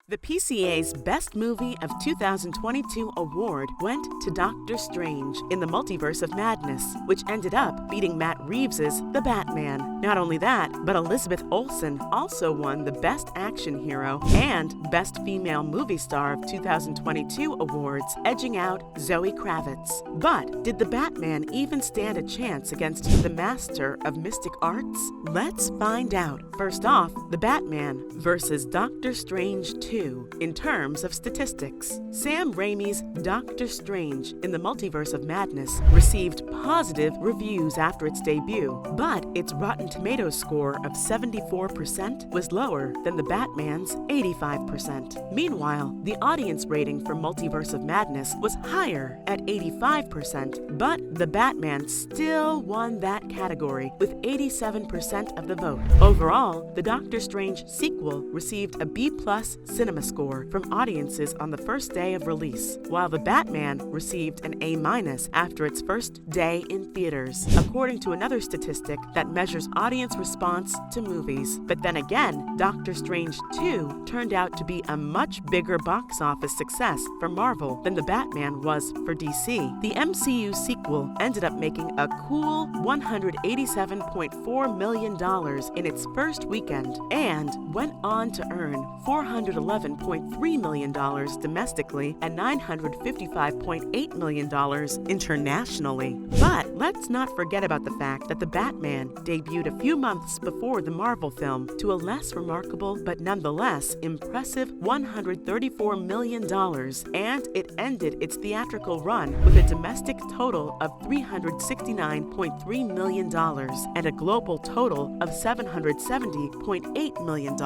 The PCA's Best Movie of 2022 award went to Doctor Strange in the Multiverse of Madness, which ended up beating Matt Reeves' The Batman. Not only that, but Elizabeth Olsen also won the Best Action Hero and Best Female Movie Star of 2022 awards, edging out Zoe Kravitz. But did The Batman even stand a chance against the master of mystic arts? Let's find out. First off, The Batman versus Doctor Strange 2 in terms of statistics. Sam Raimi's Doctor Strange in the Multiverse of Madness received positive reviews after its debut, but its Rotten Tomatoes score of 74% was lower than The Batman's 85%. Meanwhile, the audience rating for Multiverse of Madness was higher at 85%, but The Batman still won that category with 87% of the vote. Overall, the Doctor Strange sequel received a B+ cinema score from audiences on the first day of release, while The Batman received an A- after its first day in theaters, according to another statistic that measures audience response to movies. But then again, Doctor Strange 2 turned out to be a much bigger box office success for Marvel than The Batman was for DC. The MCU sequel ended up making a cool $187.4 million in its first weekend and went on to earn $411.3 million domestically and $955.8 million internationally. But let's not forget about the fact that The Batman debuted a few months before the Marvel film to a less remarkable but nonetheless impressive $134 million, and it ended its theatrical run with a domestic total of $369.3 million and a global total of $770.8 million.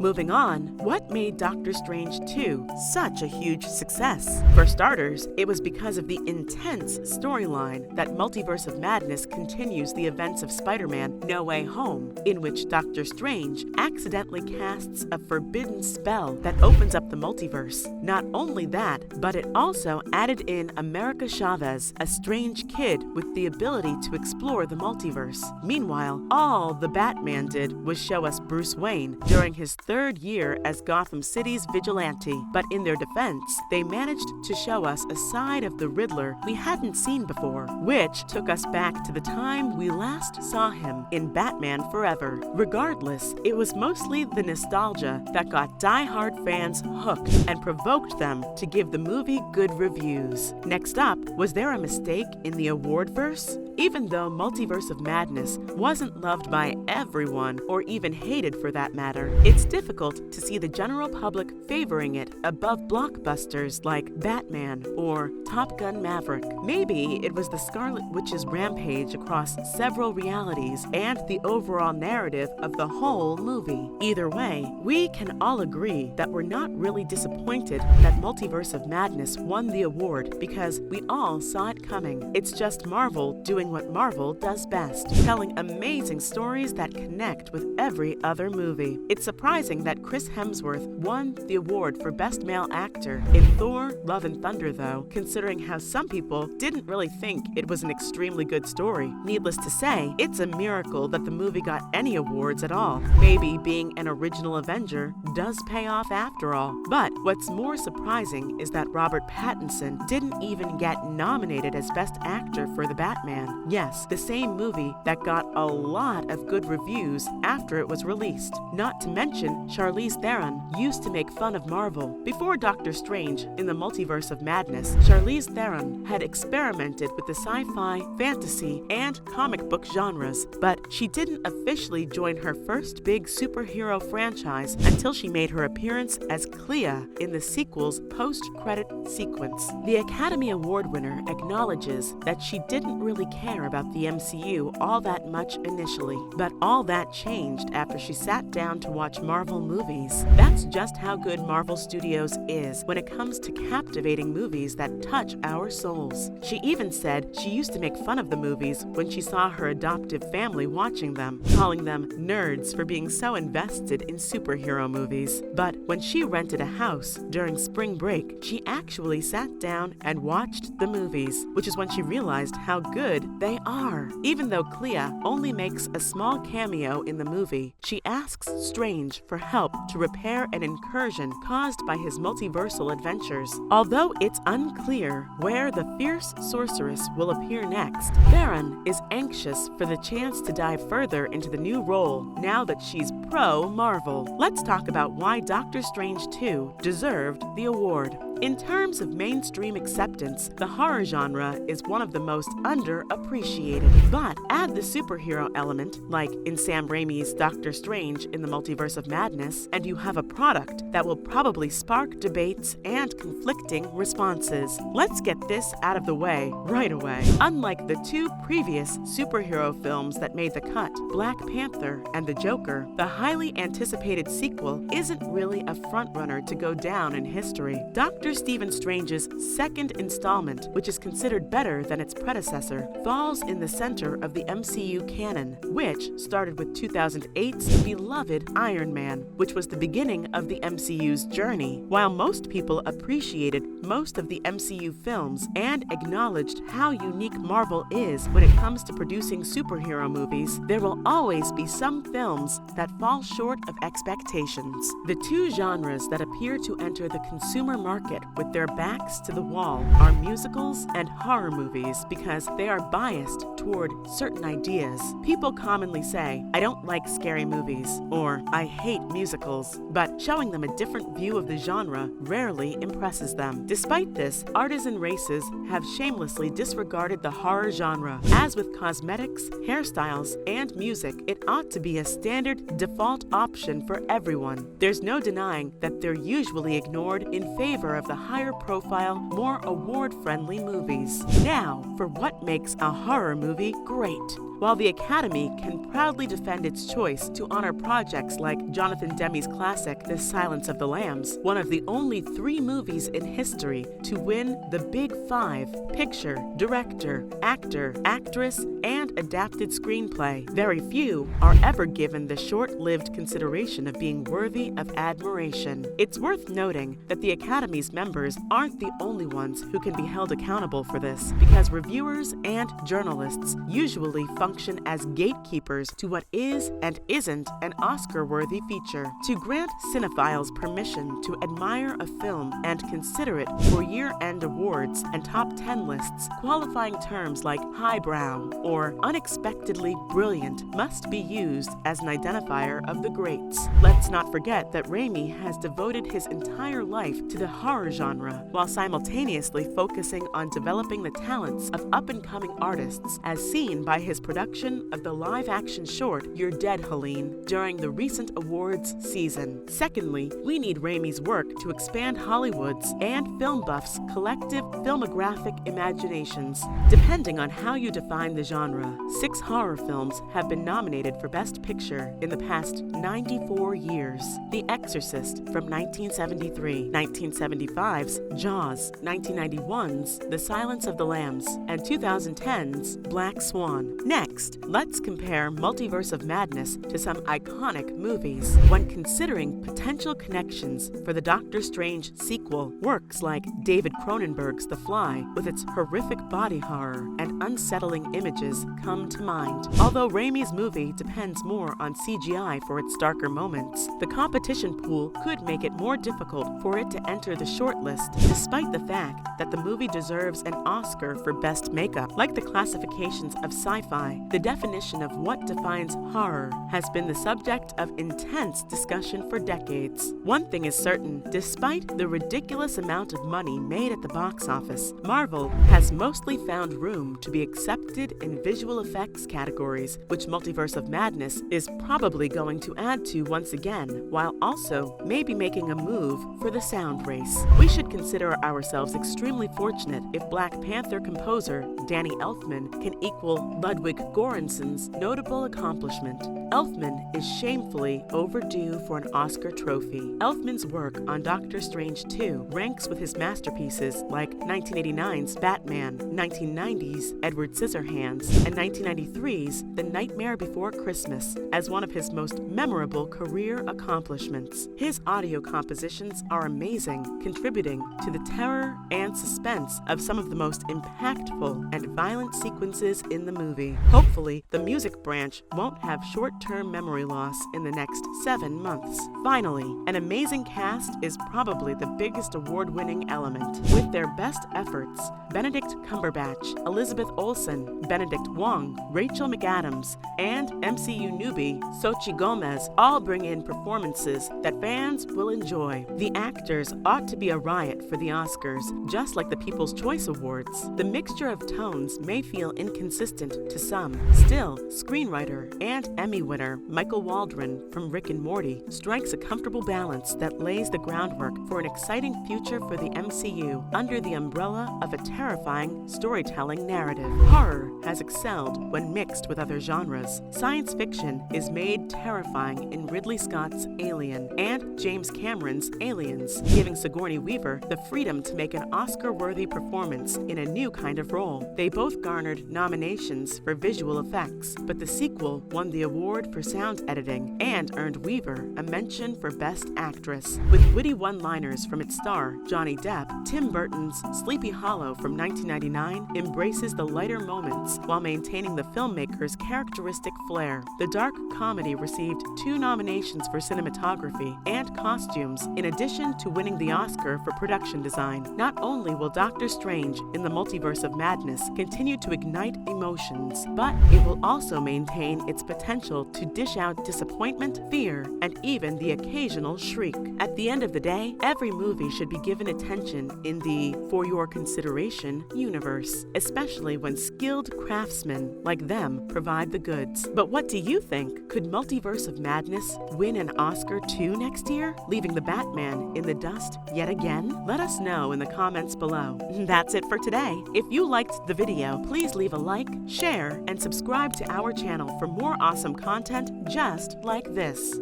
Moving on, what made Doctor Strange 2 such a huge success? For starters, it was because of the intense storyline that Multiverse of Madness continues the events of Spider-Man No Way Home, in which Doctor Strange accidentally casts a forbidden spell that opens up the multiverse. Not only that, but it also added in America Chavez, a strange kid with the ability to explore the multiverse. Meanwhile, all The Batman did was show us Bruce Wayne during his third year as Gotham City's vigilante, but in their defense, they managed to show us a side of the Riddler we hadn't seen before, which took us back to the time we last saw him in Batman Forever. Regardless, it was mostly the nostalgia that got die-hard fans hooked and provoked them to give the movie good reviews. Next up, was there a mistake in the award-verse? Even though Multiverse of Madness wasn't loved by everyone, or even hated for that matter, it's difficult to see the general public favoring it above blockbusters like Batman or Top Gun Maverick. Maybe it was the Scarlet Witch's rampage across several realities and the overall narrative of the whole movie. Either way, we can all agree that we're not really disappointed that Multiverse of Madness won the award because we all saw it coming. It's just Marvel doing what Marvel does best, telling amazing stories that connect with every other movie. It's surprising that Chris Hemsworth won the award for Best Male Actor in Thor: Love and Thunder, though, considering how some people didn't really think it was an extremely good story. Needless to say, it's a miracle that the movie got any awards at all. Maybe being an original Avenger does pay off after all. But what's more surprising is that Robert Pattinson didn't even get nominated as Best Actor for The Batman. Yes, the same movie that got a lot of good reviews after it was released. Not to mention, Charlize Theron used to make fun of Marvel. Before Doctor Strange in the Multiverse of Madness, Charlize Theron had experimented with the sci-fi, fantasy, and comic book genres, but she didn't officially join her first big superhero franchise until she made her appearance as Clea in the sequel's post-credit sequence. The Academy Award winner acknowledges that she didn't really care about the MCU all that much initially, but all that changed after she sat down to watch Marvel movies. That's just how good Marvel Studios is when it comes to captivating movies that touch our souls. She even said she used to make fun of the movies when she saw her adoptive family watching them, calling them nerds for being so invested in superhero movies. But when she rented a house during spring break, she actually sat down and watched the movies, which is when she realized how good they are. Even though Clea only makes a small cameo in the movie, she asks Strange for help to repair an incursion caused by his multiversal adventures. Although it's unclear where the fierce sorceress will appear next, Theron is anxious for the chance to dive further into the new role now that she's pro-Marvel. Let's talk about why Doctor Strange 2 deserved the award. In terms of mainstream acceptance, the horror genre is one of the most underappreciated. But add the superhero element, like in Sam Raimi's Doctor Strange in the Multiverse of Madness, and you have a product that will probably spark debates and conflicting responses. Let's get this out of the way right away. Unlike the two previous superhero films that made the cut, Black Panther and The Joker, the highly anticipated sequel isn't really a frontrunner to go down in history. Dr. Stephen Strange's second installment, which is considered better than its predecessor, falls in the center of the MCU canon, which started with 2008's beloved Iron Man, which was the beginning of the MCU's journey. While most people appreciated most of the MCU films and acknowledged how unique Marvel is when it comes to producing superhero movies, there will always be some films that fall short of expectations. The two genres that appear to enter the consumer market with their backs to the wall are musicals and horror movies because they are biased toward certain ideas. People commonly say, "I don't like scary movies," or "I hate musicals," but showing them a different view of the genre rarely impresses them. Despite this, artisan races have shamelessly disregarded the horror genre. As with cosmetics, hairstyles, and music, it ought to be a standard default option for everyone. There's no denying that they're usually ignored in favor of the higher profile, more award-friendly movies. Now, for what makes a horror movie great. While the Academy can proudly defend its choice to honor projects like Jonathan Demme's classic The Silence of the Lambs, one of the only 3 movies in history to win the Big Five: picture, director, actor, actress, and adapted screenplay, very few are ever given the short-lived consideration of being worthy of admiration. It's worth noting that the Academy's members aren't the only ones who can be held accountable for this, because reviewers and journalists usually function as gatekeepers to what is and isn't an Oscar-worthy feature. To grant cinephiles permission to admire a film and consider it for year-end awards and top 10 lists, qualifying terms like highbrow or unexpectedly brilliant must be used as an identifier of the greats. Let's not forget that Raimi has devoted his entire life to the horror genre, while simultaneously focusing on developing the talents of up-and-coming artists, as seen by his production of the live-action short You're Dead, Helene during the recent awards season. Secondly, we need Raimi's work to expand Hollywood's and film buffs' collective filmographic imaginations. Depending on how you define the genre, 6 horror films have been nominated for Best Picture in the past 94 years. The Exorcist from 1973, 1975's Jaws, 1991's The Silence of the Lambs, and 2010's Black Swan. Next, let's compare Multiverse of Madness to some iconic movies. When considering potential connections for the Doctor Strange sequel, works like David Cronenberg's The Fly, with its horrific body horror and unsettling images, come to mind. Although Raimi's movie depends more on CGI for its darker moments, the competition pool could make it more difficult for it to enter the shortlist, despite the fact that the movie deserves an Oscar for Best Makeup. Like the classifications of sci-fi, the definition of what defines horror has been the subject of intense discussion for decades. One thing is certain, despite the ridiculous amount of money made at the box office, Marvel has mostly found room to be accepted in visual effects categories, which Multiverse of Madness is probably going to add to once again, while also maybe making a move for the sound race. We should consider ourselves extremely fortunate if Black Panther composer Danny Elfman can equal Ludwig Göransson's notable accomplishment. Elfman is shamefully overdue for an Oscar trophy. Elfman's work on Doctor Strange 2 ranks with his masterpieces like 1989's Batman, 1990's Edward Scissorhands, and 1993's The Nightmare Before Christmas as one of his most memorable career accomplishments. His audio compositions are amazing, contributing to the terror and suspense of some of the most impactful and violent sequences in the movie. Hopefully, the music branch won't have short-term memory loss in the next 7 months. Finally, an amazing cast is probably the biggest award-winning element. With their best efforts, Benedict Cumberbatch, Elizabeth Olsen, Benedict Wong, Rachel McAdams, and MCU newbie Xochitl Gomez all bring in performances that fans will enjoy. The actors ought to be a riot for the Oscars, just like the People's Choice Awards. The mixture of tones may feel inconsistent to some. Still, screenwriter and Emmy winner Michael Waldron from Rick and Morty strikes a comfortable balance that lays the groundwork for an exciting future for the MCU under the umbrella of a terrifying storytelling narrative. Horror has excelled when mixed with other genres. Science fiction is made terrifying in Ridley Scott's Alien and James Cameron's Aliens, giving Sigourney Weaver the freedom to make an Oscar-worthy performance in a new kind of role. They both garnered nominations for visual effects, but the sequel won the award for sound editing and earned Weaver a mention for Best Actress. With witty one-liners from its star, Johnny Depp, Tim Burton's Sleepy Hollow from 1999 embraces the lighter moments while maintaining the filmmaker's characteristic flair. The dark comedy received 2 nominations for cinematography and costumes, in addition to winning the Oscar for production design. Not only will Doctor Strange in the Multiverse of Madness continue to ignite emotions, but it will also maintain its potential to dish out disappointment, fear, and even the occasional shriek. At the end of the day, every movie should be given attention in the For Your Consideration universe, especially when skilled craftsmen like them provide the goods. But what do you think? Could Multiverse of Madness win an Oscar too next year, leaving the Batman in the dust yet again? Let us know in the comments below. That's it for today. If you liked the video, please leave a like, share, and subscribe to our channel for more awesome content just like this.